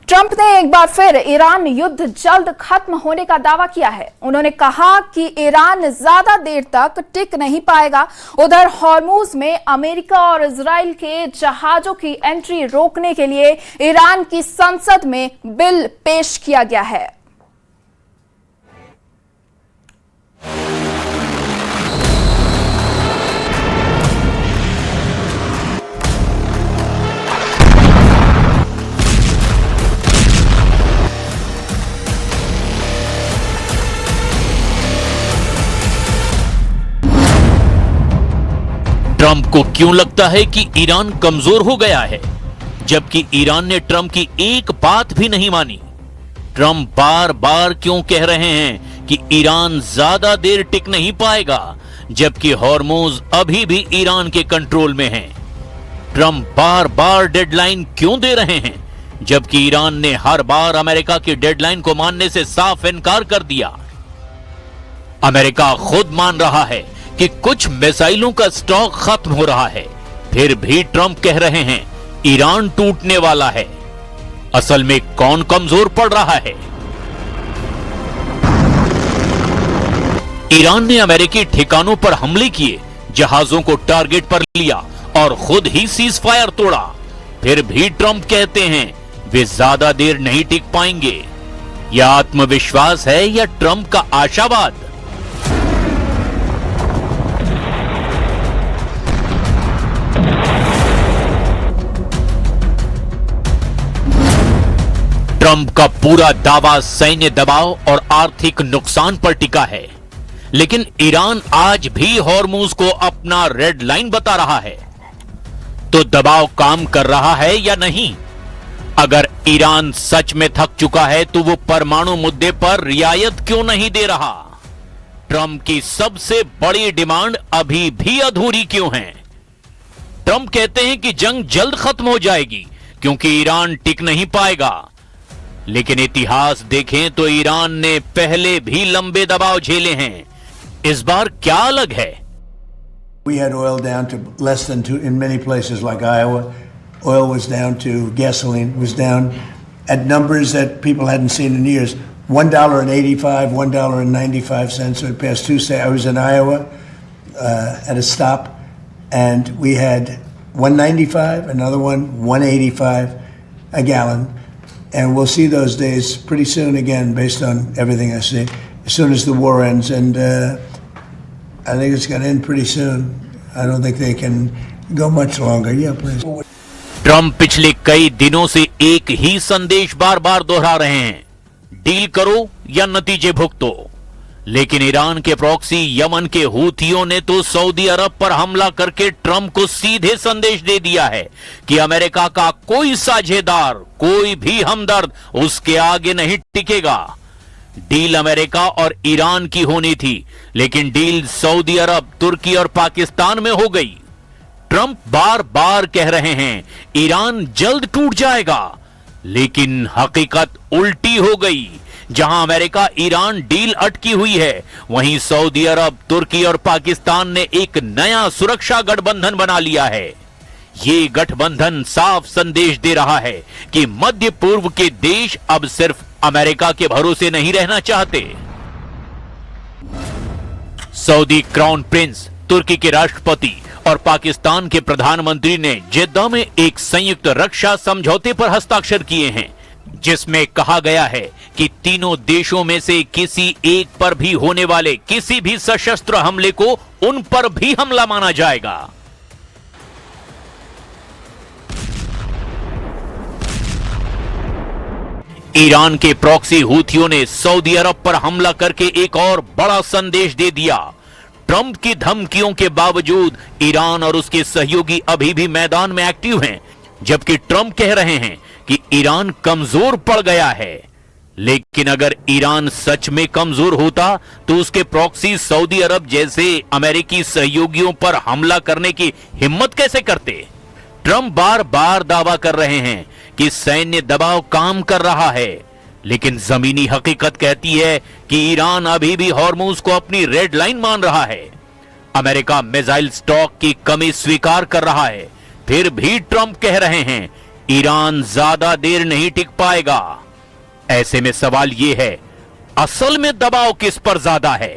Trump ने एक बार फिर ईरान युद्ध जल्द खत्म होने का दावा किया है। उन्होंने कहा कि ईरान ज्यादा देर तक टिक नहीं पाएगा। उधर हॉर्मुज में अमेरिका और इजराइल के जहाजों की एंट्री रोकने के लिए ईरान की संसद में बिल पेश किया गया है। ट्रंप को क्यों लगता है कि ईरान कमजोर हो गया है, जबकि ईरान ने ट्रंप की एक बात भी नहीं मानी? ट्रंप बार बार क्यों कह रहे हैं कि ईरान ज्यादा देर टिक नहीं पाएगा, जबकि हॉर्मुज अभी भी ईरान के कंट्रोल में है? ट्रंप बार बार डेडलाइन क्यों दे रहे हैं, जबकि ईरान ने हर बार अमेरिका की डेडलाइन को मानने से साफ इनकार कर दिया? अमेरिका खुद मान रहा है कि कुछ मिसाइलों का स्टॉक खत्म हो रहा है, फिर भी ट्रंप कह रहे हैं ईरान टूटने वाला है। असल में कौन कमजोर पड़ रहा है? ईरान ने अमेरिकी ठिकानों पर हमले किए, जहाजों को टारगेट पर लिया और खुद ही सीज फायर तोड़ा। फिर भी ट्रंप कहते हैं वे ज्यादा देर नहीं टिक पाएंगे। यह आत्मविश्वास है या ट्रंप का आशावाद? ट्रंप का पूरा दावा सैन्य दबाव और आर्थिक नुकसान पर टिका है, लेकिन ईरान आज भी हॉर्मुज को अपना रेड लाइन बता रहा है। तो दबाव काम कर रहा है या नहीं? अगर ईरान सच में थक चुका है तो वो परमाणु मुद्दे पर रियायत क्यों नहीं दे रहा? ट्रंप की सबसे बड़ी डिमांड अभी भी अधूरी क्यों है? ट्रंप कहते हैं कि जंग जल्द खत्म हो जाएगी क्योंकि ईरान टिक नहीं पाएगा, लेकिन इतिहास देखें तो ईरान ने पहले भी लंबे दबाव झेले हैं। इस बार क्या अलग है? We had oil down to less than two in many places like Iowa. Oil was down to gasoline was down at numbers that people hadn't seen in years. $1.85, $1.95. So it passed Tuesday. I was in Iowa at a stop, and we had $1.95, another one $1.85 a gallon. And we'll see those days pretty soon again, based on everything I see, as soon as the war ends. And I think it's going to end pretty soon. I don't think they can go much longer. Yeah, please. Trump पिछले कई दिनों से एक ही संदेश बार बार दोहरा रहे हैं, deal करो या नतीजे भुगतो। लेकिन ईरान के प्रॉक्सी यमन के हूथियों ने तो सऊदी अरब पर हमला करके ट्रंप को सीधे संदेश दे दिया है कि अमेरिका का कोई साझेदार, कोई भी हमदर्द उसके आगे नहीं टिकेगा। डील अमेरिका और ईरान की होनी थी, लेकिन डील सऊदी अरब, तुर्की और पाकिस्तान में हो गई। ट्रंप बार बार कह रहे हैं ईरान जल्द टूट जाएगा, लेकिन हकीकत उल्टी हो गई। जहां अमेरिका ईरान डील अटकी हुई है, वहीं सऊदी अरब, तुर्की और पाकिस्तान ने एक नया सुरक्षा गठबंधन बना लिया है। ये गठबंधन साफ संदेश दे रहा है कि मध्य पूर्व के देश अब सिर्फ अमेरिका के भरोसे नहीं रहना चाहते। सऊदी क्राउन प्रिंस, तुर्की के राष्ट्रपति और पाकिस्तान के प्रधानमंत्री ने जेद्दा में एक संयुक्त रक्षा समझौते पर हस्ताक्षर किए हैं, जिसमें कहा गया है कि तीनों देशों में से किसी एक पर भी होने वाले किसी भी सशस्त्र हमले को उन पर भी हमला माना जाएगा। ईरान के प्रॉक्सी हूथियों ने सऊदी अरब पर हमला करके एक और बड़ा संदेश दे दिया। ट्रंप की धमकियों के बावजूद ईरान और उसके सहयोगी अभी भी मैदान में एक्टिव हैं, जबकि ट्रंप कह रहे हैं कि ईरान कमजोर पड़ गया है। लेकिन अगर ईरान सच में कमजोर होता तो उसके प्रॉक्सी सऊदी अरब जैसे अमेरिकी सहयोगियों पर हमला करने की हिम्मत कैसे करते? ट्रंप बार बार दावा कर रहे हैं कि सैन्य दबाव काम कर रहा है, लेकिन जमीनी हकीकत कहती है कि ईरान अभी भी हॉर्मुज को अपनी रेड लाइन मान रहा है। अमेरिका मिसाइल स्टॉक की कमी स्वीकार कर रहा है, फिर भी ट्रंप कह रहे हैं ईरान ज्यादा देर नहीं टिक पाएगा। ऐसे में सवाल यह है, असल में दबाव किस पर ज्यादा है?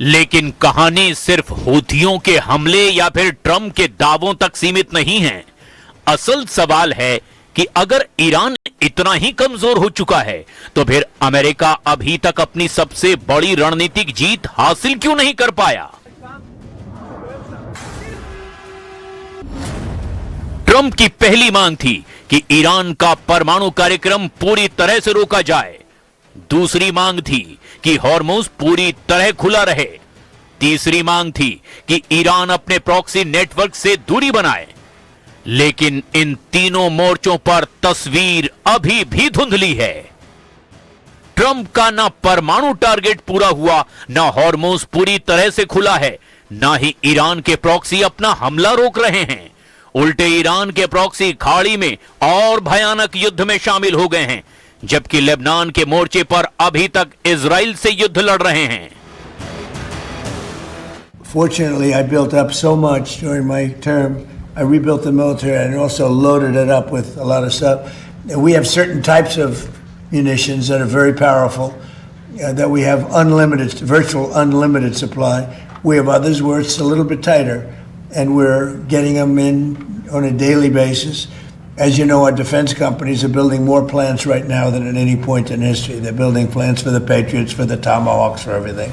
लेकिन कहानी सिर्फ हूथियों के हमले या फिर ट्रंप के दावों तक सीमित नहीं है। असल सवाल है कि अगर ईरान इतना ही कमजोर हो चुका है तो फिर अमेरिका अभी तक अपनी सबसे बड़ी रणनीतिक जीत हासिल क्यों नहीं कर पाया? ट्रंप की पहली मांग थी कि ईरान का परमाणु कार्यक्रम पूरी तरह से रोका जाए। दूसरी मांग थी कि हॉर्मुज पूरी तरह खुला रहे। तीसरी मांग थी कि ईरान अपने प्रॉक्सी नेटवर्क से दूरी बनाए। लेकिन इन तीनों मोर्चों पर तस्वीर अभी भी धुंधली है। ट्रंप का ना परमाणु टारगेट पूरा हुआ, ना हॉर्मुज पूरी तरह से खुला है, ना ही ईरान के प्रॉक्सी अपना हमला रोक रहे हैं। उल्टे ईरान के प्रॉक्सी खाड़ी में और भयानक युद्ध में शामिल हो गए हैं, जबकि लेबनान के मोर्चे पर अभी तक इजराइल से युद्ध लड़ रहे हैं। Fortunately, I built up so much during my term. I rebuilt the military and also loaded it up with a lot of stuff. We have certain types of munitions that are very powerful, that we have unlimited, virtual unlimited supply. We have others where it's a little bit tighter, and we're getting them in on a daily basis. As you know, our defense companies are building more plants right now than at any point in history. They're building plants for the Patriots, for the Tomahawks, for everything.